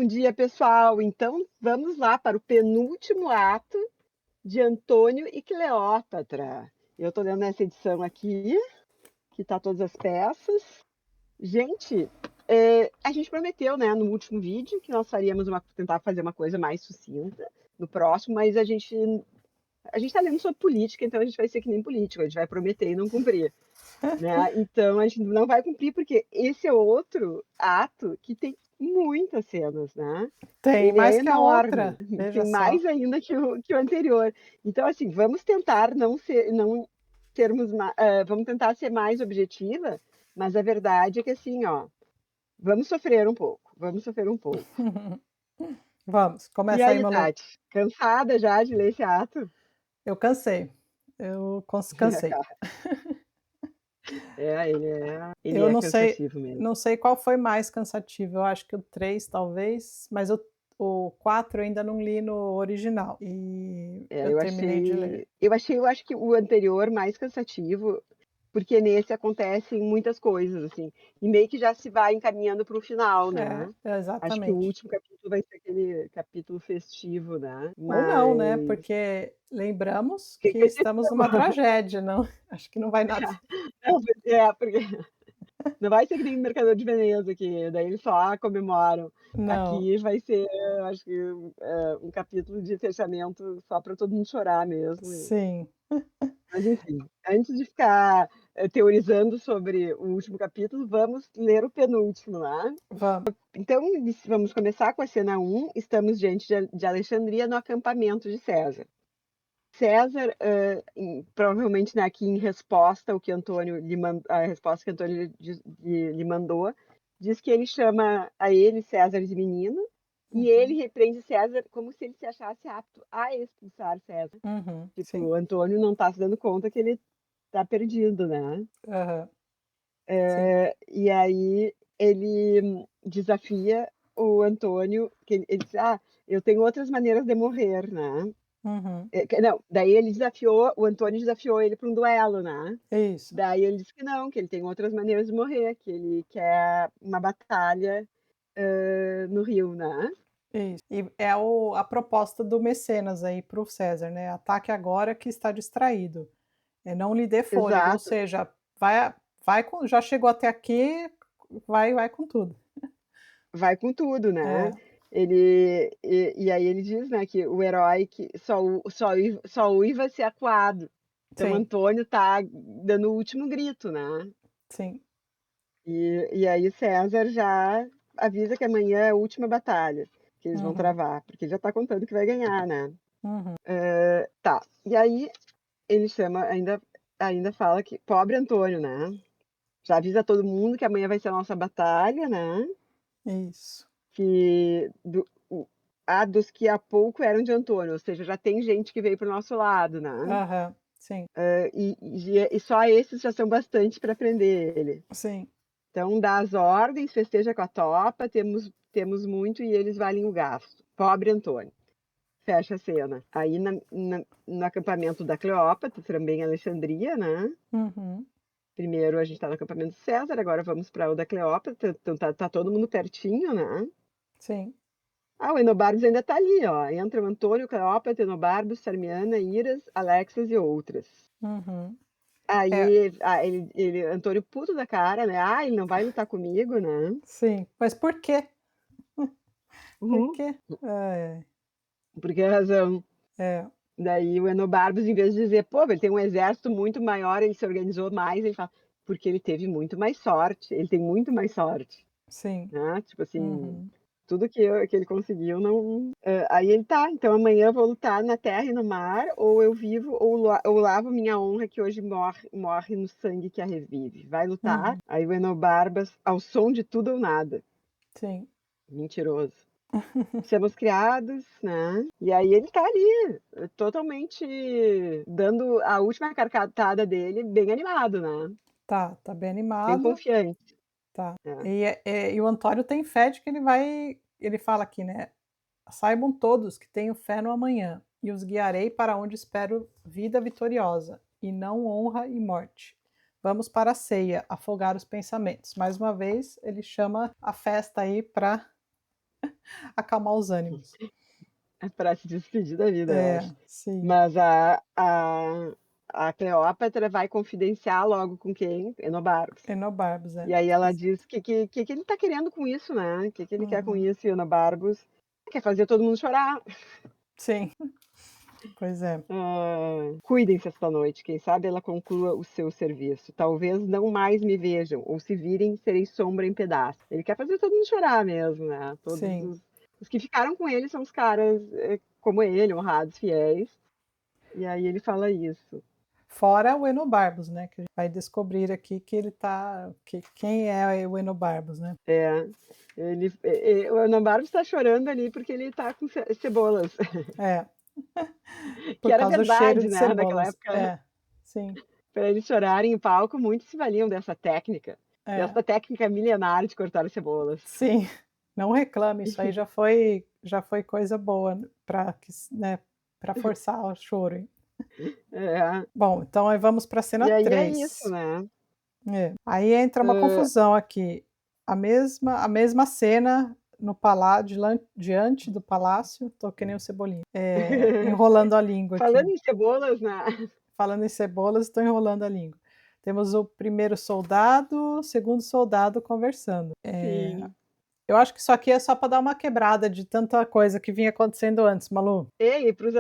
Bom dia, pessoal. Então, vamos lá para o penúltimo ato de Antônio e Cleópatra. Eu estou lendo essa edição aqui, que está todas as peças. Gente, a gente prometeu, né, no último vídeo, que nós faríamos tentar fazer uma coisa mais sucinta no próximo, mas a gente está lendo sobre política, então a gente vai ser que nem político, a gente vai prometer e não cumprir, né? Então a gente não vai cumprir porque esse é outro ato que tem muitas cenas, né? Tem Ele é mais que a outra, enorme, veja tem só. mais ainda que o anterior. Então, assim, vamos tentar não sermos, vamos tentar ser mais objetiva, mas a verdade é que assim, ó, vamos sofrer um pouco. Vamos, E começa aí, aí, Malu. Tati, cansada já de ler esse ato? Eu cansei, cansei. Ele Eu é não sei cansativo mesmo. não sei qual foi mais cansativo, eu acho que o 3 talvez, mas o 4 eu ainda não li no original, e É, eu terminei de ler. eu acho que o anterior mais cansativo, porque nesse acontecem muitas coisas, assim, e meio que já se vai encaminhando para o final, É, né. Acho que o exatamente. último capítulo vai ser aquele capítulo festivo, né, Ou não, né, mas porque lembramos que que estamos numa tragédia, não acho que não vai nada. não, porque não vai ser que nem o Mercador de Veneza, que daí eles só comemoram. Não. Aqui vai ser, eu acho que, um capítulo de fechamento só para todo mundo chorar mesmo. Sim, Mas enfim, antes de ficar, teorizando sobre o último capítulo, vamos ler o penúltimo, né. vamos. Então, vamos começar com a cena um. Estamos diante de Alexandria, no acampamento de César. César, provavelmente, né, aqui em resposta ao que Antônio a resposta que Antônio lhe mandou, diz que ele chama a ele, César, de menino, e ele Uhum, repreende César como se ele se achasse apto a expulsar César. Tipo, sim, o Antônio não tá se dando conta que ele tá perdido, né. aham, sim, E aí ele desafia o Antônio, que ele diz: "Ah, eu tenho outras maneiras de morrer", né. uhum, Não, daí o Antônio desafiou ele para um duelo, né. isso. Daí ele disse que não, que ele tem outras maneiras de morrer, que ele quer uma batalha, no rio, né. Isso. E é a proposta do Mecenas aí para o César, né, ataque agora que está distraído, não lhe dê fôlego, ou Exato, seja, vai com já chegou até aqui, vai com tudo. vai com tudo, né. É, E aí ele diz, né, que o herói que só uiva se acuado. Então sim, Antônio tá dando o último grito, né. sim. E aí César já avisa que amanhã é a última batalha que eles vão Uhum, travar, porque ele já tá contando que vai ganhar, né. uhum, Tá, e aí ele chama ainda fala que pobre Antônio, né, já avisa todo mundo que amanhã vai ser a nossa batalha, né, isso. que do o a dos que há pouco eram de Antônio, ou seja, já tem gente que veio para o nosso lado, né. Aham, sim, E só esses já são bastante para prender ele. sim. Então dá as ordens, festeja com a tropa, temos muito e eles valem o gasto. Pobre Antônio. Fecha a cena. Aí no acampamento da Cleópatra, também em Alexandria, né. Uhum, Primeiro a gente tá no acampamento de César, agora vamos para o da Cleópatra, então tá todo mundo pertinho, né. sim. Ah, o Enobarbos ainda tá ali, ó. Entra o Antônio, Cleópatra, Enobarbos, Sarmiana, Iras, Alexas e outras. Uhum. É, Aí, Antônio puto da cara, né, "Ah, ele não vai lutar comigo", né. sim. Mas por quê? Por Uhum. quê? Ai, ai. Por que razão? É, Daí o Enobarbos, em vez de dizer: "Pô, ele tem um exército muito maior, ele se organizou mais", ele fala: "Porque ele teve muito mais sorte, ele tem muito mais sorte", sim. né, tipo assim, Uhum. tudo que ele conseguiu não aí ele: "Tá, então amanhã eu vou lutar na terra e no mar, ou eu vivo ou lavo minha honra que hoje morre no sangue que a revive. Vai lutar?" Uhum, Aí o Enobarbas: "Ao som de tudo ou nada". sim. Mentiroso. Somos criados, né, e aí ele tá ali, totalmente dando a última carcatada dele, bem animado, né, Tá bem bem animado, confiante. tá. É. E o Antônio tem fé de que ele fala aqui, né: "Saibam todos que tenho fé no amanhã, e os guiarei para onde espero vida vitoriosa, e não honra e morte. Vamos para a ceia, afogar os pensamentos". Mais uma vez, ele chama a festa aí para acalmar os ânimos. É pra se despedir da vida, eu É, acho. sim, Mas a Cleópatra vai confidenciar logo com quem? Enobarbos. Enobarbos, E aí ela diz que ele tá querendo com isso, né, que ele quer com Uhum. isso, e Enobarbos quer fazer todo mundo chorar. Sim, pois é. Cuidem-se esta noite, quem sabe ela conclua o seu serviço. Talvez não mais me vejam, ou se virem, serei sombra em pedaços. Ele quer fazer todo mundo chorar mesmo, né? Todos Sim. os que ficaram com ele são os caras como ele, honrados, fiéis. E aí ele fala isso. Fora o Enobarbos, né, que a gente vai descobrir aqui que ele tá que quem é o Enobarbos, né. É, o Ana Bárbara está chorando ali porque ele tá com cebolas, É, que por era causa do cheiro verdade, de né? Naquela cebolas. época, É, sim, para eles chorarem em palco, muitos se valiam é, dessa técnica milenar de cortar as cebolas. sim. Não reclame, isso aí já foi coisa boa para que s né, pra forçar o choro, hein. É, Bom, então aí vamos pra cena e aí é isso, 3. né? É, aí entra uma Hã, confusão aqui. A mesma cena no palá diante do palácio, tô que nem o Cebolinha, enrolando a língua falando aqui. em cebolas, né? Falando em cebolas, estou enrolando a língua. Temos o primeiro soldado, o segundo soldado conversando. Sim. Eu acho que isso aqui é só para dar uma quebrada de tanta coisa que vinha acontecendo antes, Malu. E para os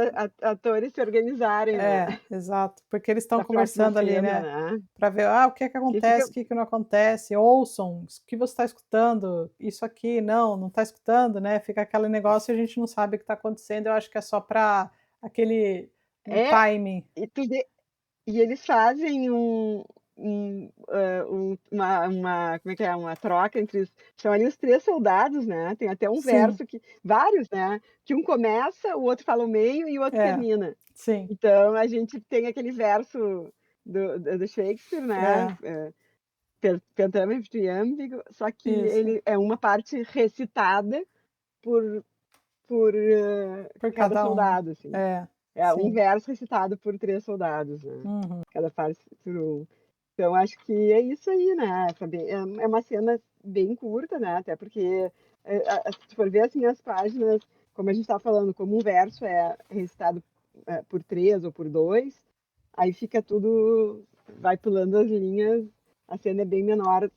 atores se organizarem, né? É, exato, porque eles estão Para a próxima conversando ali, cena, né, né? para ver, o que é que Que fica acontece, o que que não acontece, ouçam, o que você está escutando, isso aqui, não está escutando, né, fica aquele negócio e a gente não sabe o que está acontecendo, eu acho que é só para aquele um é, timing. e tu vê e eles fazem uma como é que é? Uma troca entre os são ali os 3 soldados, né, tem até um Sim, verso que vários, né, que um começa, o outro fala o meio e o outro é, termina. sim, Então a gente tem aquele verso do Shakespeare, né, é, Cantames de Iambico, só que isso, ele é uma parte recitada por por cada cada um. soldado, assim. É, É um sim, verso recitado por 3 soldados, né, uhum, cada parte por um. Então acho que é isso aí, né, é uma cena bem curta, né, até porque, se tu for ver, assim, as páginas, como a gente estava falando, como um verso é recitado, por 3 ou por 2, aí fica tudo vai pulando as linhas, a cena é bem menor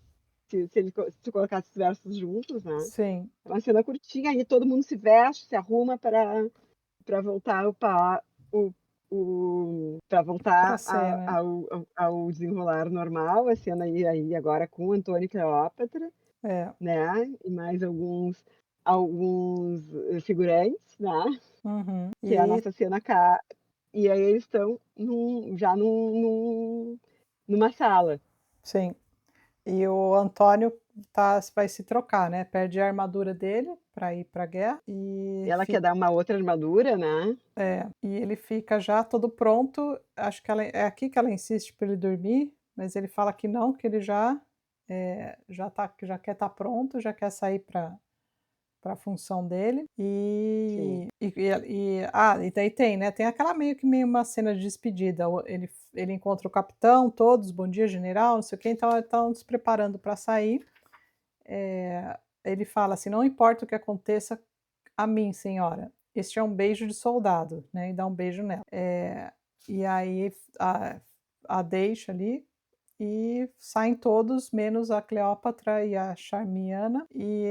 se tu colocasse os versos juntos, né. sim, É uma cena curtinha, aí todo mundo se veste, se arruma para voltar o para pra voltar cena, ao desenrolar normal, a cena aí agora com Antônio e Cleópatra, é, né, e mais alguns, figurantes, né, uhum. que é a E nossa cena cá, e aí eles estão já numa sala. sim. E o Antônio vai se trocar, né, perde a armadura dele para ir para a guerra Ela quer dar uma outra armadura, né. e ele fica já todo pronto, acho que ela é aqui que ela insiste para ele dormir, mas ele fala que não, que ele já quer estar pronto, já quer sair para a função dele, Sim. e daí tem aquela meio uma cena de despedida, ele encontra o capitão, todos, "Bom dia general", não sei o quê, então estão se preparando para sair. Ele fala assim: "Não importa o que aconteça a mim, senhora, este é um beijo de soldado", né, e dá um beijo nela. E aí a a deixa ali e saem todos, menos a Cleópatra e a Charmiana, e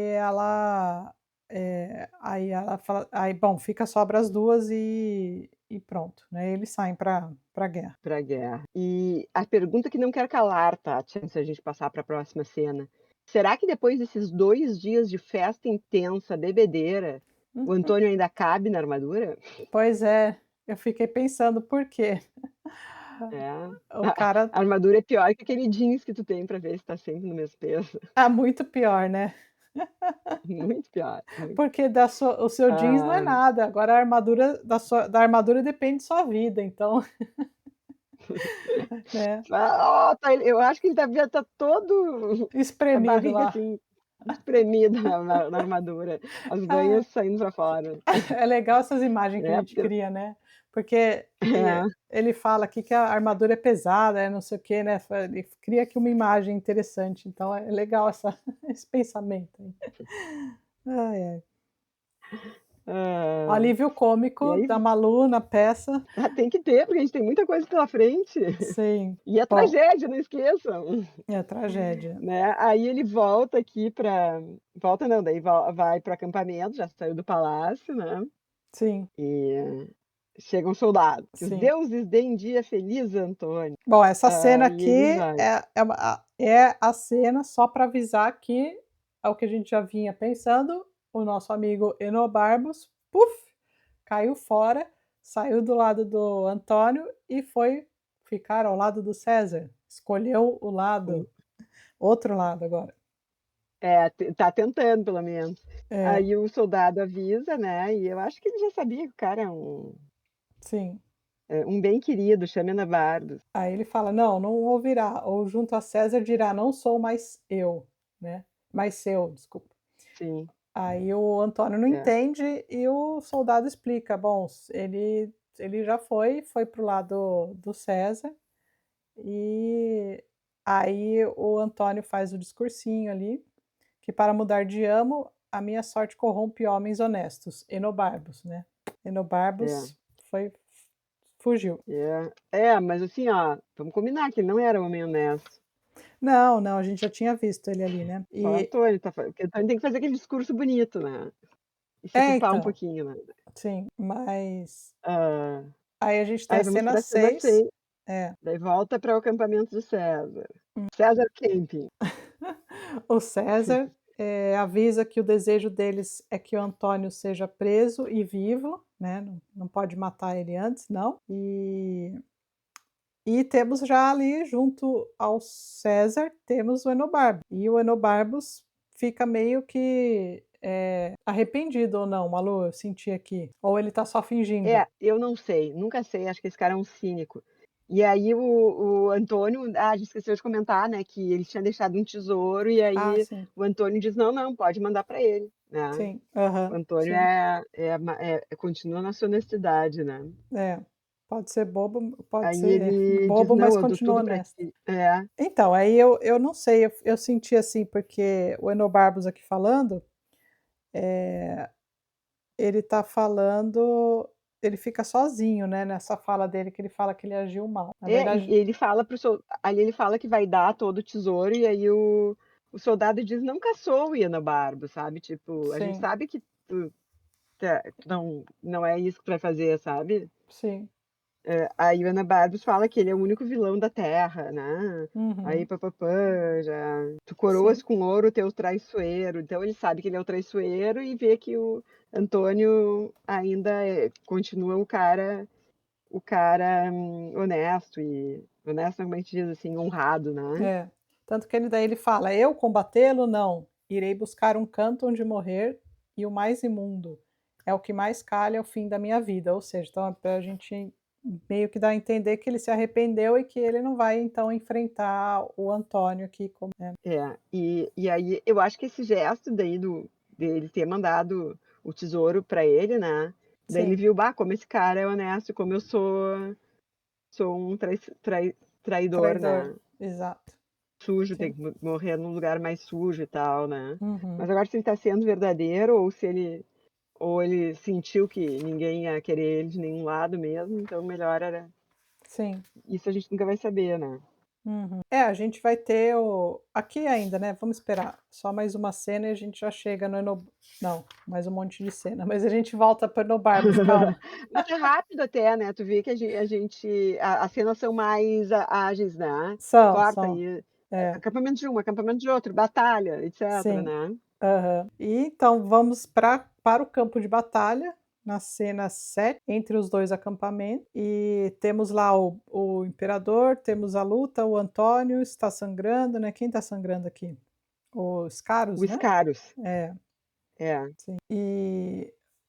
aí ela fala aí bom, sobra as 2 e pronto, né, eles saem para guerra. Pra guerra. E a pergunta que não quer calar, Tati, antes da gente passar para a próxima cena: será que depois desses 2 dias de festa intensa, bebedeira, o Uhum. Antônio ainda cabe na armadura? Pois é, eu fiquei pensando por quê? É. O cara A armadura é pior que aquele jeans que tu tem para ver se tá sempre no mesmo peso. tá muito pior, né. Muito pior, muito. Porque o seu jeans não é Ah, nada, agora a armadura da armadura depende de sua vida, então, né, eu acho que ele devia estar todo a espremido barriga, lá. assim, espremida na armadura, as Ah, veias saindo para fora. é legal essas imagens que a É, gente porque cria, né, porque é. ele fala aqui que a armadura é pesada, não sei o quê, né, ele cria aqui uma imagem interessante, então é legal esse pensamento aí. Ai, ai. O Ah, alívio e cômico aí da Malu na peça. tem que ter, porque a gente tem muita coisa pela frente. Sim. E a Bom, tragédia, não esqueçam, é tragédia. né. Aí ele volta aqui para volta não, daí vai para o acampamento, já saiu do palácio, né, Sim, e chega um soldado: "Que os sim. deuses deem dia feliz, Antônio". Bom, essa cena Aí aqui ele vai. é a cena só para avisar que é o que a gente já vinha pensando, o nosso amigo Enobarbos, puf, caiu fora, saiu do lado do Antônio e foi ficar ao lado do César. Escolheu o lado, outro lado agora. É, tá tentando pelo menos. É, Aí o soldado avisa, né, e eu acho que ele já sabia que o cara é sim. um bem querido, chama Enobarbo. Aí ele fala: "Não, não ouvirá", ou junto a César dirá: "Não sou mais eu", né, mais seu, desculpa. Sim, Aí o Antônio não é. entende e o soldado explica: "Bom, ele já foi para o lado do César", e aí o Antônio faz o discursinho ali, que para mudar de amo, a minha sorte corrompe homens honestos, Enobarbos, né. É, Enobarbos fugiu. mas assim, ó, vamos combinar que ele não era homem honesto. Não, não, a gente já tinha visto ele ali, né. Só o Antônio porque o Antônio tem que fazer aquele discurso bonito, né, e se culpar um Então, pouquinho, né. sim, mas Hã, aí a gente tem aí a vamos cena pra cena 6. 6, É. daí volta para o acampamento do César. César Camping. O César, avisa que o desejo deles é que o Antônio seja preso e vivo, né, não pode matar ele antes, não. E temos já ali junto ao César, temos o Enobarbo. E o Enobarbos fica meio que, arrependido ou não, Malu, eu senti aqui, ou ele tá só fingindo? É, eu não sei, nunca sei, acho que esse cara é um cínico. E aí o Antônio a gente esqueceu de comentar, né, que ele tinha deixado um tesouro e Ah, aí sim, o Antônio diz: "Não, não, pode mandar para ele", né. sim, O aham, Antônio sim. continua na sua honestidade, né. É, pode ser bobo, pode Aí ser ele diz: bobo, mas "Não, eu dou continua tudo para honesto. ti". É, Então, aí eu não sei, eu senti assim, porque o Enobarbos aqui falando, ele tá falando, ele fica sozinho, né, nessa fala dele que ele fala que ele agiu mal. Na e verdade, ele fala para o ali ele fala que vai dar todo o tesouro e aí o soldado diz: "Não caçou o Ienobarbo", sabe, tipo, a gente sim, sabe que não é isso que tu vai fazer, sabe. sim, Aí o Anabardos fala que ele é o único vilão da Terra, né, aí uhum, pá já "Tu coroas sim, com ouro o teu traiçoeiro", então ele sabe que ele é o traiçoeiro e vê que o Antônio ainda continua o cara honesto e honesto como a gente diz, assim, honrado, né. é. Tanto que ele daí ele fala: "Eu combatê-lo? Não, irei buscar um canto onde morrer, e o mais imundo, é o que mais calha ao fim da minha vida", ou seja, então é pra gente meio que dar a entender que ele se arrependeu e que ele não vai então enfrentar o Antônio aqui como É, e aí eu acho que esse gesto daí dele ter mandado o tesouro pra ele, né, daí ele sim, viu: "Bah, como esse cara é honesto, como eu sou um traidor, traidor, né, exato, sujo, tem sim. que morrer num lugar mais sujo e tal, né". Uhum. Mas agora se ele tá sendo verdadeiro ou ele sentiu que ninguém ia querer ele de nenhum lado mesmo, então melhor era Sim. isso a gente nunca vai saber, né. Uhum. É, a gente vai ter o aqui ainda, né, vamos esperar, só mais uma cena e a gente já chega no não, mais um monte de cena, mas a gente volta para Enobarbos, calma. Mas é rápido até, né, tu vê que as cenas são mais ágeis, né. São, Corta são. aí, É, acampamento de um, acampamento de outro, batalha, etc, sim. né. Aham. E então vamos para o campo de batalha, na cena 7 entre os 2 acampamentos, e temos lá o imperador, temos a luta, o Antônio está sangrando, né, quem está sangrando aqui? Os O caros, né? Iscarus, É. é, Sim.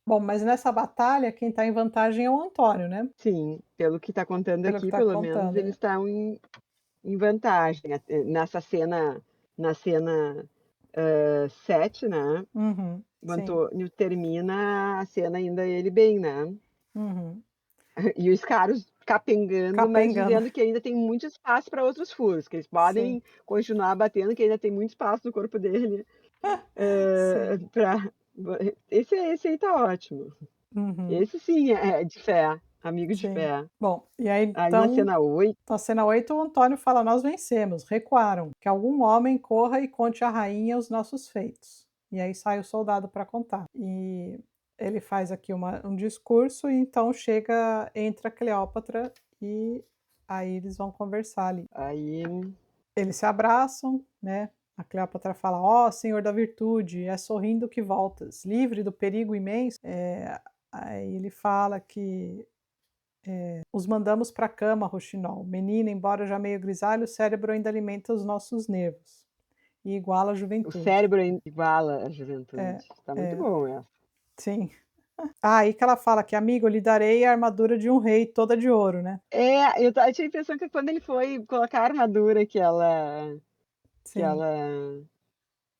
Bom, mas nessa batalha quem está em vantagem é o Antônio, né, sim, pelo que tá contando pelo que aqui, está pelo menos contando, eles né. estão em vantagem, nessa cena na cena, 7, né, Uhum. o Sim. Antônio termina a cena ainda ele bem, né. Uhum. E os caras capengando, mas Capengando. dizendo que ainda tem muito espaço para outros furos, que eles Sim, podem continuar batendo, que ainda tem muito espaço no corpo dele, sim. pra Esse aí tá ótimo. Uhum, Esse sim é de fé, amigo de sim. fé. Bom, e aí Aí na então, cena 8, na cena 8, o Antônio fala: "Nós vencemos, recuaram, que algum homem corra e conte à rainha os nossos feitos". E aí sai o soldado para contar. E ele faz aqui um discurso e então entra Cleópatra e aí eles vão conversar ali. aí Eles se abraçam, né, a Cleópatra fala: "Ó Senhor da virtude, é sorrindo que voltas, livre do perigo imenso". Aí ele fala que os mandamos para a cama, Roxinol. Menina, embora já meio grisalho, o cérebro ainda alimenta os nossos nervos e iguala a o juventude. cérebro iguala a É, juventude. Tá muito é, bom essa. sim. Ah, aí que ela fala que: "Amigo, lhe darei a armadura de um rei, toda de ouro", né. Eu tinha a impressão que quando ele foi colocar a armadura que Sim. ela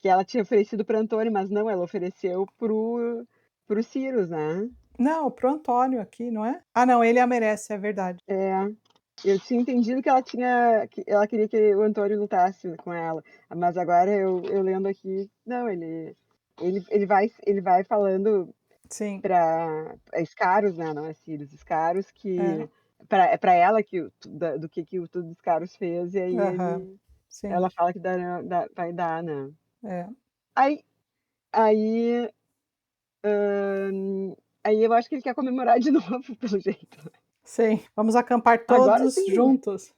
que ela tinha oferecido para Antônio, mas não, ela ofereceu para o Cyrus, né. Não, pro Antônio aqui, não é? Ah não, ele a merece, é verdade. É, eu tinha entendido que ela queria que o Antônio lutasse com ela, mas agora eu lendo aqui, não, ele vai falando Sim, para Scarus, né, não é Sirius, Scarus, é. que pra ela que do que o tudo Scarus fez, e aí Aham. Sim, ela fala que vai dar, né. é. Aí aí, aí eu acho que ele quer comemorar de novo, pelo jeito. Sim, vamos acampar Agora todos sim, juntos.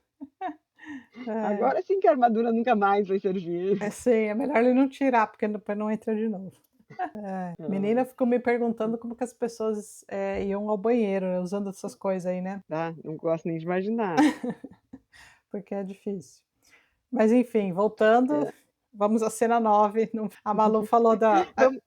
É, agora sim que a armadura nunca mais vai servir. sim, é melhor ele não tirar, porque depois não entra de novo. Menina, eu Ah, fico me perguntando como que as pessoas, iam ao banheiro, né, usando essas coisas aí, né, não gosto nem de imaginar. porque é difícil. Mas enfim, voltando, É. vamos à cena 9. A Malu falou Vamos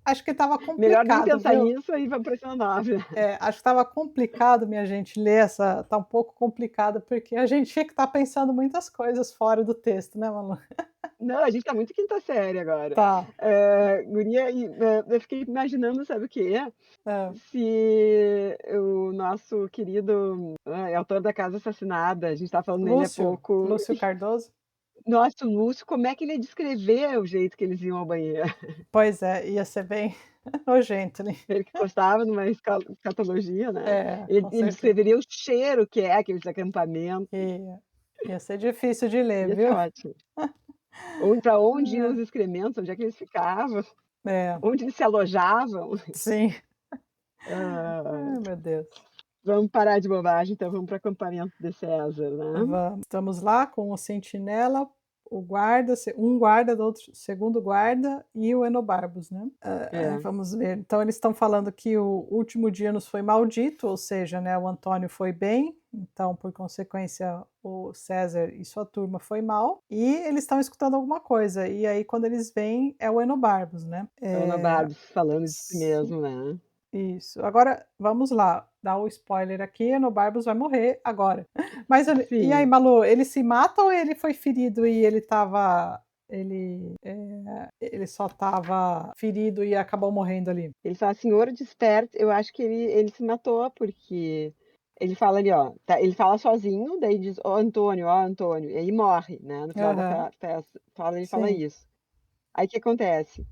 acho que estava melhor nem complicado, pensar viu. nisso e vamos pra cena 9. Acho que estava complicado, minha gente, ler tá um pouco complicado, porque a gente tinha que estar pensando muitas coisas fora do texto, né, Malu. Não, a gente tá muito quinta série agora. Tá. Guria, eu fiquei imaginando, sabe o quê? Hã. Se o nosso querido, autor da Casa Assassinada, a gente estava falando nele há pouco, Lúcio Cardoso. nosso Lúcio, como é que ele ia descrever o jeito que eles iam ao banheiro? Pois é, ia ser bem nojento, né. Ele que gostava de uma escatologia, né, É, ele com ele certeza. descreveria o cheiro que é aqueles acampamentos, Ia ser difícil de ler, ia ser viu. ótimo. Ou pra onde iam É, os excrementos, onde é que eles ficavam, é, onde eles se alojavam. sim. Ah, Ai, meu Deus. vamos parar de bobagem, então vamos para o acampamento de César, né. Vamos. Estamos lá com o sentinela, o guarda, um guarda, do outro segundo guarda e o Enobarbos, né. É, Vamos ver, então eles estão falando que o último dia nos foi maldito, ou seja, né, o Antônio foi bem, então por consequência o César e sua turma foi mal, e eles estão escutando alguma coisa, e aí quando eles vêm é o Enobarbos, né. Ana Barbos falando de si mesmo, né. Isso. Agora, vamos lá, dar o spoiler aqui, Enobarbos vai morrer agora. Mas e aí, Sim, Malu, ele se mata ou ele foi ferido e ele só estava ferido e acabou morrendo ali? ele fala: "Senhor desperta", eu acho que ele se matou, porque ele fala ali, ó, tá, ele fala sozinho, daí diz: ó Antônio", e aí morre, né, no final da Aham, peça, ele fala sim. isso. Aí o que acontece?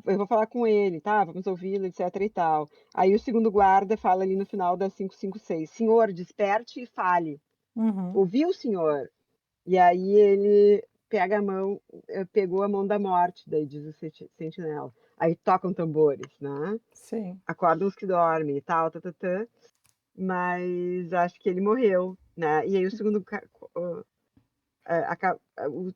Eu vou falar com ele, tá, vamos ouvi-lo, etc e tal. Aí o segundo guarda fala ali no final da 556: "Senhor, desperte e fale. Uhum, Ouviu, senhor?" E aí ele pegou a mão da morte, daí diz o sentinela. Aí tocam tambores, né, sim. acordam os que dormem e tal, tã-tã-tã, mas acho que ele morreu, né. E aí o segundo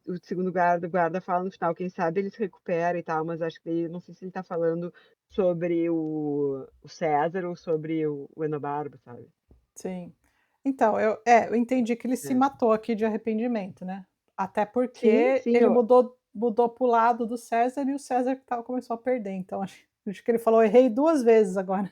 o segundo guarda fala no final, quem sabe ele se recupera e tal, mas acho que daí não sei se ele tá falando sobre o César ou sobre o Enobarbo, sabe. Sim. Então, eu entendi que ele se É. matou aqui de arrependimento, né. Até Sim, porque sim, ele mudou para o lado do César e o César que começou a perder, então acho que ele falou: "Errei 2 vezes agora".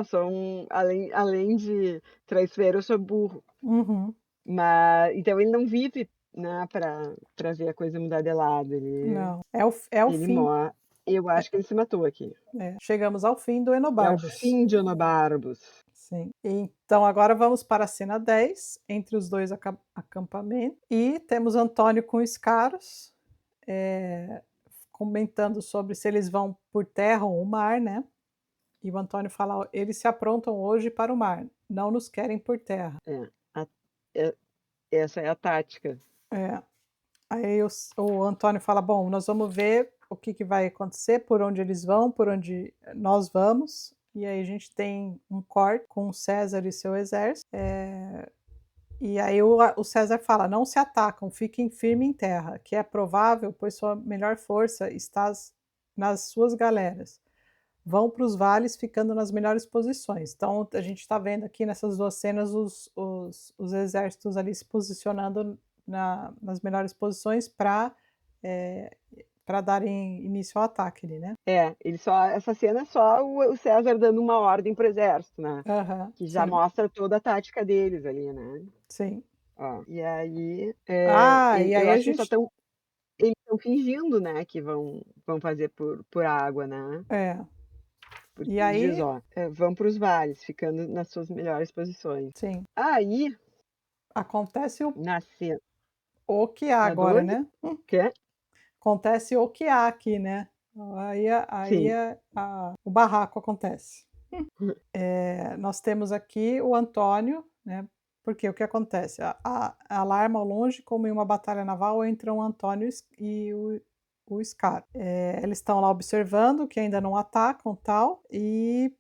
sou além de traiçoeiro, eu sou burro. Uhum. Mas então ele não vive, né, pra ver a coisa mudar de lado, Não, é o ele fim. morre. Eu É, acho que ele se matou aqui. chegamos ao fim do É o Enobarbos. fim de Enobarbo. Sim. Então agora vamos para a cena 10 entre os 2 acampamentos, e temos Antônio com Iscaros, eh, comentando sobre se eles vão por terra ou mar, né? E o Antônio fala: "Ó, eles se aprontam hoje para o mar, não nos querem por terra". É, a é essa é a tática. É. Aí o Antônio fala: "Bom, nós vamos ver o que que vai acontecer, por onde eles vão, por onde nós vamos". E aí a gente tem um corte com o César e seu exército, e aí o César fala: "Não se atacam, fiquem firme em terra, que é provável, pois sua melhor força está nas suas galeras. Vão para os vales ficando nas melhores posições". Então a gente está vendo aqui nessas 2 cenas os exércitos ali se posicionando nas melhores posições para darem início ao ataque ali, né. É, ele só essa cena é só o César dando uma ordem para o exército, né, Aham, que já sim, mostra toda a tática deles ali, né. sim. Ó, e aí, E eu aí a acho que gente eles estão fingindo, né, que vão fazer por água, né, é, porque e ele diz: aí "Ó, vão para os vales, ficando nas suas melhores posições". sim, Aí, acontece na cena o que há na agora, 12, né. quê? Acontece o que há aqui, né. Sim. O barraco acontece. Nós temos aqui o Antônio, né, porque o que acontece? A alarma ao longe, como em uma batalha naval, entram o Antônio e o Scar. Eles estão lá observando, que ainda não atacam, tal, e,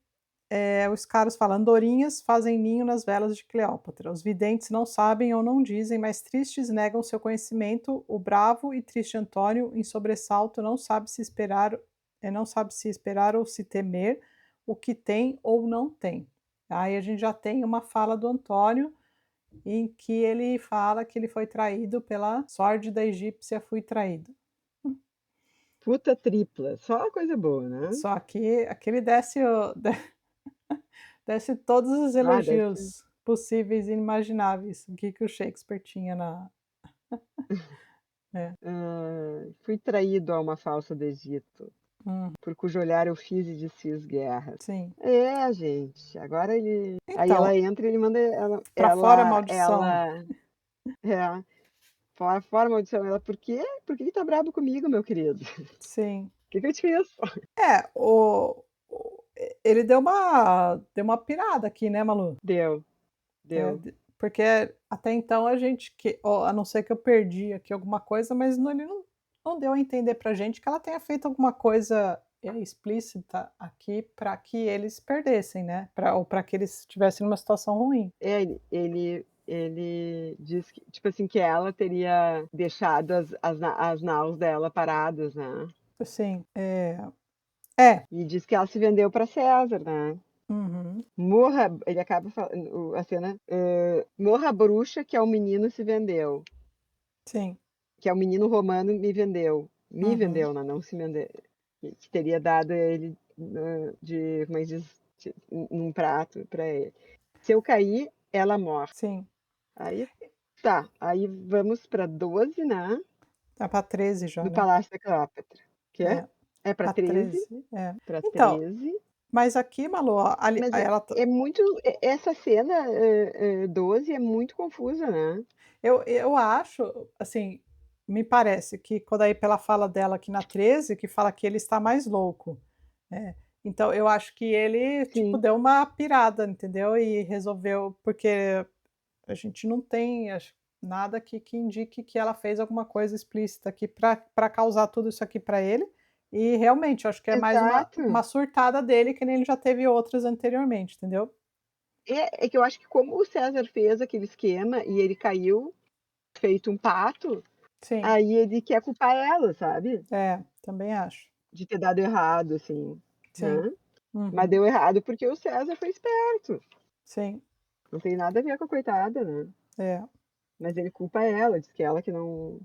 os caras falam: "Andorinhas fazem ninho nas velas de Cleópatra. Os videntes não sabem ou não dizem, mas tristes negam seu conhecimento. O bravo e triste Antônio, em sobressalto, não sabe se esperar ou se temer, o que tem ou não tem". Aí a gente já tem uma fala do Antônio, em que ele fala que ele foi traído pela sórdida egípcia, "fui traído". Puta tripla, só coisa boa, né. Só que aqui ele desce todos os Ah, deve ser. elogios possíveis e inimagináveis, o que que o Shakespeare tinha na é, "Fui traído a uma falsa do Egito, hum, por cujo olhar eu fiz e desfiz guerras". sim. É, gente, agora ele aí Então, ela entra e ele manda pra fora a maldição. é, fora maldição, ela: "Por quê? Por que que tá brabo comigo, meu querido? Sim. Que eu te fiz?". É, ele deu uma pirada aqui, né, Malu? Deu, É, deu. porque até então a gente a não ser que eu perdi aqui alguma coisa, mas ele não deu a entender pra gente que ela tenha feito alguma coisa, explícita aqui para que eles perdessem, né, ou para que eles estivessem numa situação ruim. É, ele diz que, tipo assim, que ela teria deixado as naus dela paradas, né. Assim, é, E diz que ela se vendeu para César, né. uhum, Morra ele acaba falando a cena, "Morra a bruxa que ao menino se vendeu, sim, que ao menino romano me uhum, vendeu, né, não se vende que teria dado ele, de como é que diz, num prato para ele. Se eu cair, ela morre". sim. Aí tá, aí vamos pra 12, né, Tá pra 13 já, no né. Palácio da Cleópatra. Quê? É, É pra pra 13, 13, é. pra Então, 13, mas aqui, Malu, ó, ali mas ela é muito essa cena, 12 é muito confusa, né. eu acho, assim, me parece que quando aí pela fala dela aqui na 13, que fala que ele está mais louco, né, então eu acho que ele, tipo, Sim, deu uma pirada, entendeu, e resolveu porque a gente não tem nada que indique que ela fez alguma coisa explícita aqui para causar tudo isso aqui para ele, e realmente eu acho que é mais exato. uma surtada dele que nem ele já teve outras anteriormente, entendeu. É que eu acho que como o César fez aquele esquema e ele caiu feito um pato, Sim, aí ele quer culpar ela, sabe, também acho. de ter dado errado, assim, Sim. né. Mas Uhum. deu errado porque o César foi esperto, Sim. não tem nada a ver com a coitada, né. É, Mas ele culpa ela, diz que ela que não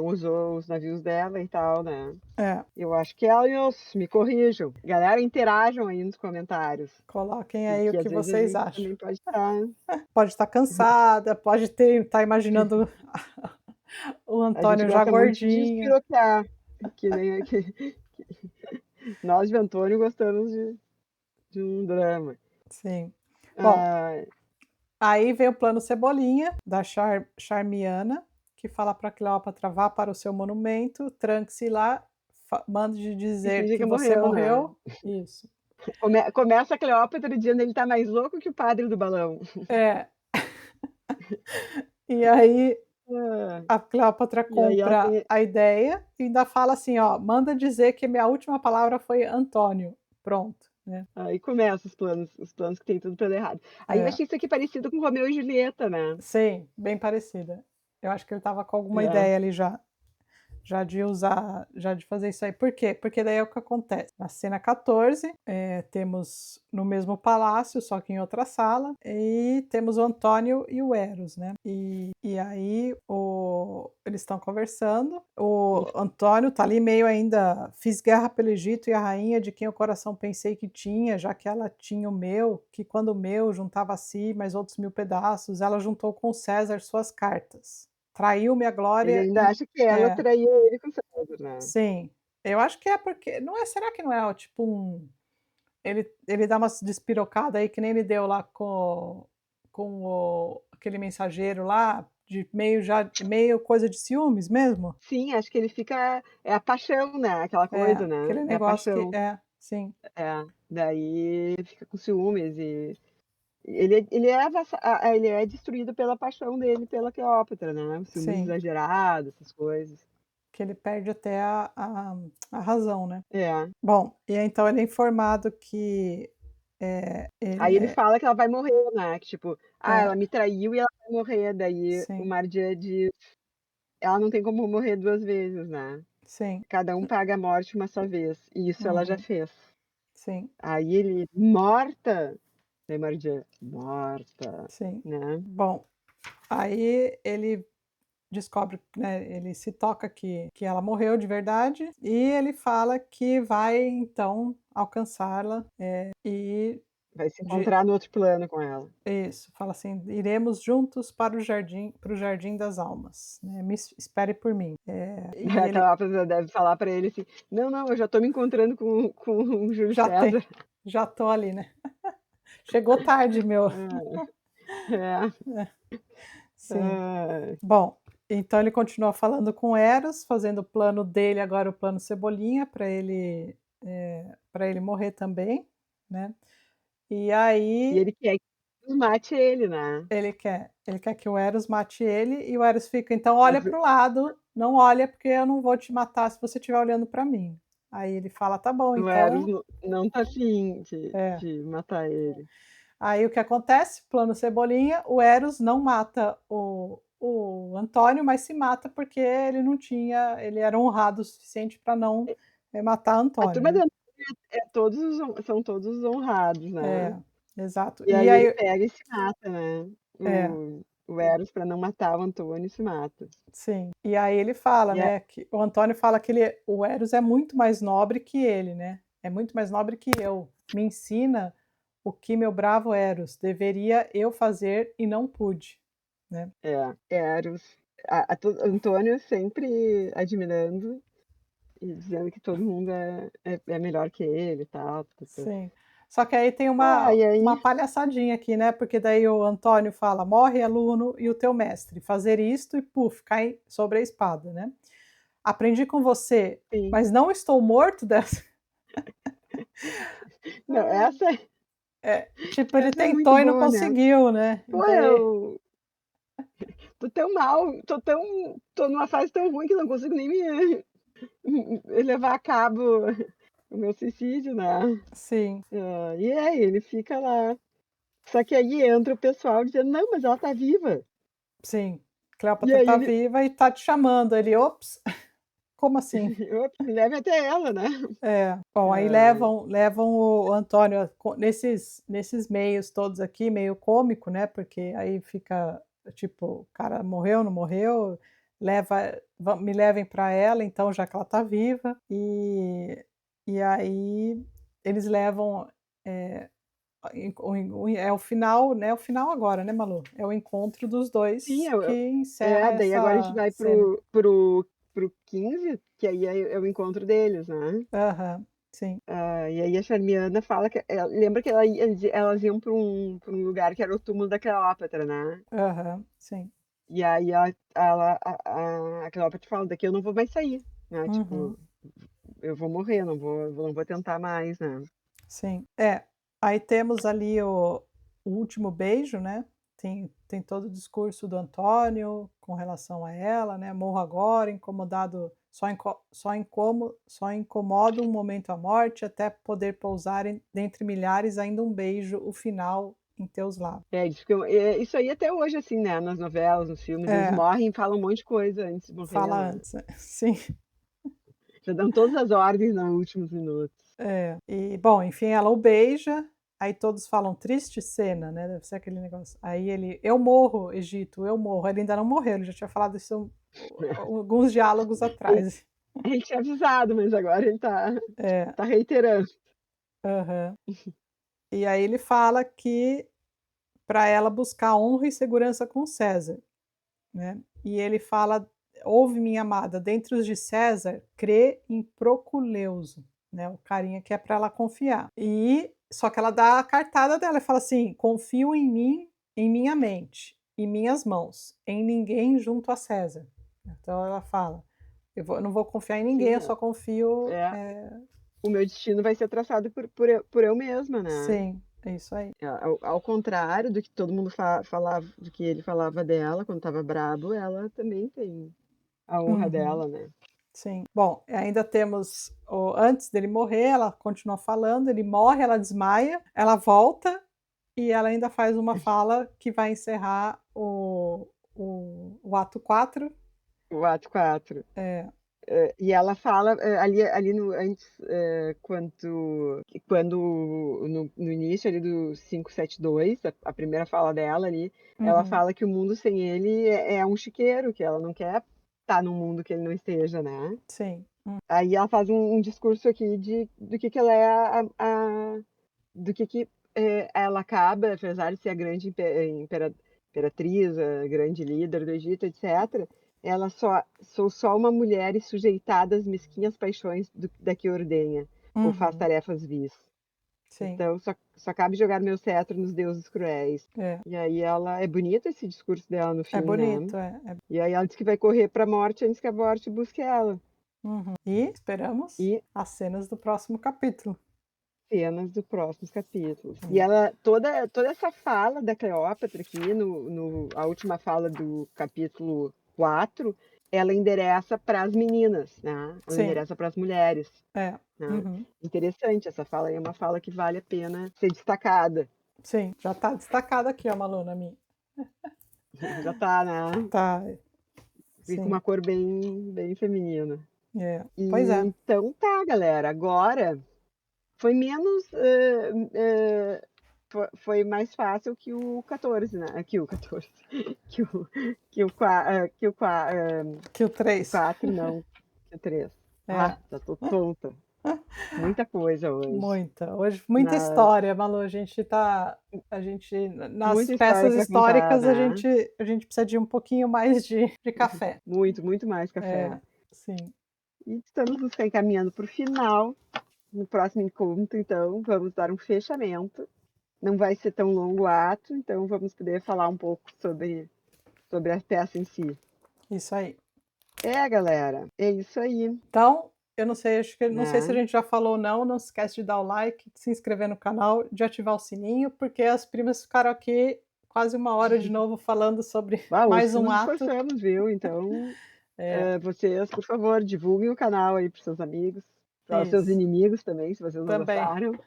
usou os navios dela e tal, né. é. Eu acho que ela e os me corrijam. Galera, interajam aí nos comentários, Coloquem aí o porque que às vezes a vocês gente acham. também pode estar Pode estar cansada, pode estar imaginando o a gente Antônio já gosta muito de gordinho. despirocar, que nem aqui nós de Antônio gostamos de um drama. Sim. Bom, Ai, aí vem o plano Cebolinha, da Charmiana, que fala para Cleópatra: "Vá para o seu monumento, tranque-se lá, mande E dizer finge que que você morreu, né. morreu. Isso. Começa a Cleópatra dizendo: "Ele tá mais louco que o padre do balão". É. E aí Hã. a Cleópatra E aí ela compra tem a ideia e ainda fala assim: "Ó, manda dizer que minha última palavra foi Antônio". Pronto, né. aí começa os planos que tem tudo pra dar errado. Aí eu É. achei isso aqui parecido com Romeu e Julieta, né. Sim, bem parecida. Eu acho que ele estava com alguma É. ideia ali já de usar, já de fazer isso aí. Por quê? Porque daí é o que acontece. Na cena 14, temos no mesmo palácio, só que em outra sala, e temos o Antônio e o Eros, né. E aí eles estão conversando, E o Antônio tá ali meio ainda: "Fiz guerra pelo Egito e a rainha de quem o coração pensei que tinha, já que ela tinha o meu, que quando o meu juntava a si mais outros 1000 pedaços, ela juntou com César suas cartas. Traiu-me a ele glória ainda e" acha que ela é. traiu ele com o César, né. Sim, eu acho que é porque não é, será que não é tipo ele dá umas despirocada aí que nem ele deu lá com o aquele mensageiro lá, de meio coisa de ciúmes mesmo? Sim, acho que ele fica é a paixão, né, aquela É, coisa, né, aquele é a negócio que paixão. sim, É, daí fica com ciúmes e ele é ele é destruído pela paixão dele pela Cleópatra, né, os ciúmes sim, exagerados, essas coisas. que ele perde até a razão, né. É. Bom, e aí então ele é informado que, ele Aí ele é fala que ela vai morrer, né, que tipo: "Ah, ela é, me traiu e ela vai morrer", daí o sim, Mardian diz: "Ela não tem como morrer 2 vezes, né, sim, cada um paga a morte uma só vez", e isso ela já uhum, fez. sim, Aí ele: "Morta?" Daí Mardian: "Morta", sim. né. Bom, aí ele descobre, né, ele se toca que ela morreu de verdade, e ele fala que vai então alcançá-la, e Vai se de encontrar no outro plano com ela. isso, fala assim: "Iremos juntos para o jardim das almas, né, espere por mim". E A ele Cleópatra deve falar pra ele assim: "Não, não, eu já tô me encontrando com o Júlio já César". tem, já tô ali, né. Chegou tarde meu. É, é. Sim. Ai. Bom, então ele continua falando com Eros, fazendo o plano dele agora, o plano Cebolinha, para ele morrer também, né. E E aí ele quer que mate ele, né. ele quer que o Eros mate ele, e o Eros fica: "Então olha para o lado, não olha porque eu não vou te matar se você estiver olhando para mim". Aí ele fala: "Tá bom, O Eros então". não tá afim É. de matar ele. Aí o que acontece? Plano Cebolinha, o Eros não mata o Antônio, mas se mata porque ele era honrado o suficiente para não, matar A Antônio, turma né. do Antônio todos são todos honrados, né. É, exato. E E aí ele aí pega e se mata, né. é, O Eros pra não matar o Antônio se mata. sim. E aí ele fala, E a né, que o Antônio fala que o Eros é muito mais nobre que ele, né, é muito mais nobre que eu. Me ensina o que meu bravo Eros deveria eu fazer e não pude, né. Eros, a to Antônio sempre admirando e dizendo que todo mundo é melhor que ele e tal, tã-tã-tã. Sim. Só que aí tem E uma aí palhaçadinha aqui, né, porque daí o Antônio fala: "Morre, aluno, e o teu mestre, fazer isto", e puf, cai sobre a espada, né. "Aprendi com você, sim. mas não estou morto dessa". Não, Tipo, ele essa é muito tentou e não boa, né. conseguiu, né. Pô, Então ele eu tô tão mal, tô numa fase tão ruim que não consigo nem me levar a cabo o meu suicídio, né. sim, E aí ele fica lá. Só que aí entra o pessoal dizendo: "Não, mas ela tá viva". sim. E Cleópatra aí tá ele: viva e tá te chamando. Ele: "Ops, como assim?". "Ops, me leve até ela, né". É. Bom, aí Ai, levam o Antônio nesses meios todos aqui, meio cômico, né, porque aí fica, tipo, o cara morreu, não morreu, me levem para ela então, já que ela tá viva, e aí eles levam, eh, é o final, né, o final agora, né, Malu? É o encontro dos sim, 2 que encerra daí agora a gente essa vai cena. para o 15, que aí é o encontro deles, né. Aham, sim. E aí a Charmiana fala que lembra que elas iam para um lugar que era o túmulo da Cleópatra, né. Aham, sim. E aí a Cleópatra fala: "Daqui eu não vou mais sair", né, tipo, Uhum. eu vou morrer, não vou tentar mais, né. Sim. Aí temos ali o último beijo, né, tem todo o discurso do Antônio com relação a ela, né, "Morro agora, incomodado só incomoda um momento a morte, até poder pousar dentre milhares, ainda um beijo, o final em teus lábios". Diz que isso aí até hoje, assim, né, nas novelas, nos filmes, eles É, morrem e falam um monte de coisa antes de morrer, fala né. antes, né. Sim. Já dão todas as ordens nos últimos minutos. E bom, enfim, ela o beija, aí todos falam: "Triste cena", né, deve ser aquele negócio. Aí ele: "Eu morro, Egito, eu morro". Ele ainda não morreu, ele já tinha falado isso alguns diálogos Ele atrás. ele tinha avisado, mas agora ele tá É, tá reiterando. aham. E aí ele fala que para ela buscar honra e segurança com César, né. E ele fala: "Ouve minha amada, dentre os de César, crê em Proculeuso", né, o carinha que é para ela confiar. E só que ela dá a cartada dela e fala assim: "Confio em mim, em minha mente, em minhas mãos, em ninguém junto a César". Então ela fala: eu não vou confiar em ninguém, Sim, eu só confio". é. O meu destino vai ser traçado por eu mesma, né. Sim, é isso aí. Ao contrário do que todo mundo falava, do que ele falava dela quando estava brabo, ela também tem a honra Uhum. dela, né. Sim. Bom, ainda temos o antes dele morrer, ela continua falando, ele morre, ela desmaia, ela volta e ela ainda faz uma fala que vai encerrar o ato 4. O ato 4. É. E ela fala, ali no antes, quando no início ali do 572, a primeira fala dela ali, ela Uhum. fala que o mundo sem ele é um chiqueiro, que ela não quer estar num mundo que ele não esteja, né. Sim. Aí ela faz um discurso aqui do que ela é do que, ela acaba, apesar de ser a grande imperatriz, a grande líder do Egito, etcétera, ela sou só uma mulher e sujeitada às mesquinhas paixões da que ordenha, ou faz Uhum. tarefas vis. Sim. Então só cabe jogar meu cetro nos deuses cruéis. É. E aí ela é bonito esse discurso dela no É fim, né. bonito, é. E aí ela diz que vai correr pra morte antes que a morte busque ela. Uhum. E esperamos E as cenas do próximo capítulo. cenas dos próximos capítulos. E É. ela toda essa fala da Cleópatra aqui no a última fala do capítulo 4, ela endereça para as meninas, né, ela Sim. endereça para as mulheres, É. né. Uhum. Interessante, essa fala aí é uma fala que vale a pena ser destacada. Sim, já está destacado aqui, ó, uma aluna minha. Já tá, né, Tá, e com sim. uma cor bem feminina. É. Pois E é. então tá, galera, agora foi menos, foi mais fácil que o 14, né, que o 14, que o que o qua que o qua Que o o 3. 4 não, que o 3. É. Já tô tonta. Muita coisa hoje. Muita. Hoje muita Na história, Malu, a gente nas Muita história peças para contar, históricas né. a gente precisa de um pouquinho mais de café. Muito, muito mais É, café. sim. E estamos nos encaminhando para o final. No próximo encontro, então, vamos dar um fechamento. Não vai ser tão longo o ato, então vamos poder falar um pouco sobre a peça em si. Isso aí. Galera, é isso aí, Então, eu não sei, acho que não sei se a né. gente já falou ou não, não se esquece de dar o like, de se inscrever no canal, de ativar o sininho, porque as primas ficaram aqui quase uma hora de novo falando sobre Hoje mais que um nos ato. esforçamos, viu. Então, É, vocês, por favor, divulguem o canal aí para os seus amigos, para os seus isso. inimigos também, se vocês não Também. gostaram.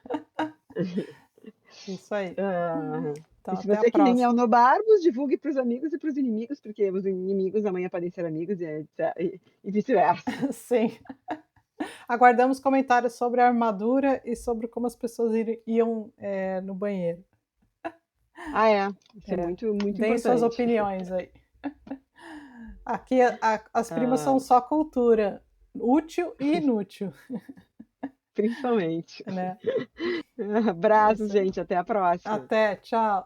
Isso aí. Ah, Então e se até a você é que nem próxima. eu no Barbos, divulgue para os amigos e para os inimigos, porque os inimigos amanhã podem ser amigos e vice-versa. Sim. Aguardamos comentários sobre a armadura e sobre como as pessoas iam, no banheiro. Isso é muito, muito Deem suas importante. opiniões aí. Aqui as primas são Ah, só cultura, útil e inútil, principalmente. né. É Abraços, isso aí. gente, até a próxima. Até, tchau.